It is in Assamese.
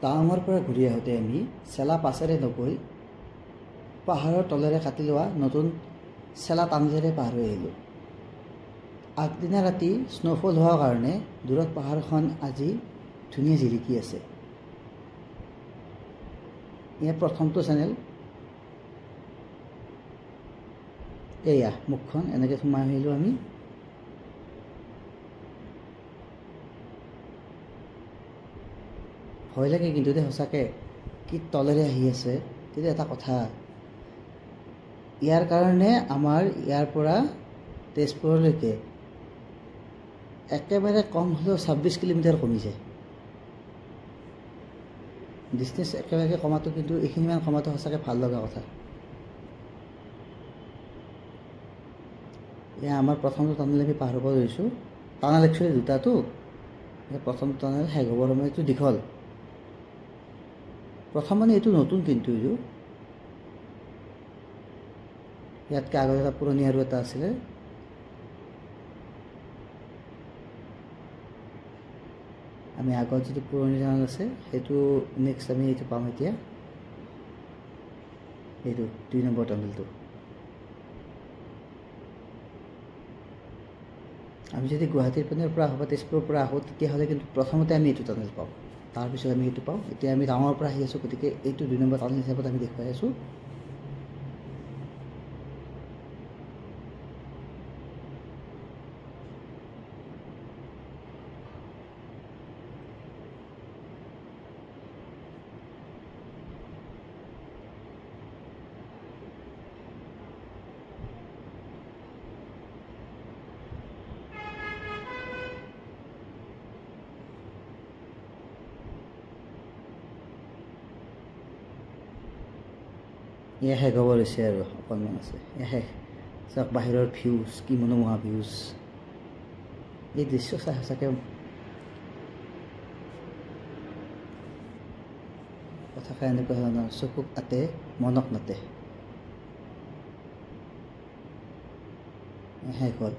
টাৱাঙৰ পৰা ঘূৰি আহোঁতে আমি চেলা পাছেৰে নগৈ পাহাৰৰ তলেৰে কাটি লোৱা নতুন চেলা টানেলেৰে পাৰ হৈ আহিলোঁ। আগদিনা ৰাতি স্ন'ফল হোৱাৰ কাৰণে দূৰত পাহাৰখন আজি ধুনীয়া জিলিকি আছে। ইয়াৰ প্ৰথমটো চেনেল, এয়া মুখখন এনেকৈ সোমাই আহিলোঁ আমি। ভয় লাগে কিন্তু দেই সঁচাকৈ, কি তলেৰে আহি আছে। কিন্তু এটা কথা, ইয়াৰ কাৰণে আমাৰ ইয়াৰ পৰা তেজপুৰলৈকে একেবাৰে কম হ'লেও 26 কিলোমিটাৰ কমি যায়। ডিষ্টেঞ্চ একেবাৰে কমাটো, কিন্তু এইখিনিমান কমাটো সঁচাকৈ ভাল লগা কথা। এয়া আমাৰ প্ৰথমটো টানেল আমি পাৰ হ'ব ধৰিছোঁ। টানেল একচুৱেলি দুটাটো, প্ৰথম টানেল শেষ হ'বৰ সময়টো দীঘল। প্ৰথম মানে এইটো নতুন, কিন্তু এইটো ইয়াতকৈ আগত এটা পুৰণি আৰু এটা আছিলে। আমি আগত যিটো পুৰণি টানেল আছে সেইটো নেক্সট আমি এইটো পাম এতিয়া, এইটো 2 নম্বৰ টানেলটো। আমি যদি গুৱাহাটীৰ পৰা আহোঁ বা তেজপুৰৰ পৰা আহোঁ তেতিয়াহ'লে কিন্তু প্ৰথমতে আমি এইটো টানেল পাওঁ, তাৰপিছত আমি এইটো পাওঁ। এতিয়া আমি টাৱাঙৰ পৰা আহি আছোঁ, গতিকে এইটো 2 নম্বৰ টানেল হিচাপত আমি দেখুৱাই আছোঁ। এয়া শেষ হ'ব লৈছে আৰু অকণমান আছে, এয়া শেষ। চাওক বাহিৰৰ ভিউজ, কি মনোমোহা ভিউজ। এই দৃশ্য চাই সঁচাকৈ কথাষাৰ এনেকুৱা ধৰণৰ, চকুক আতে মনক নাতে। শেষ হ'ল।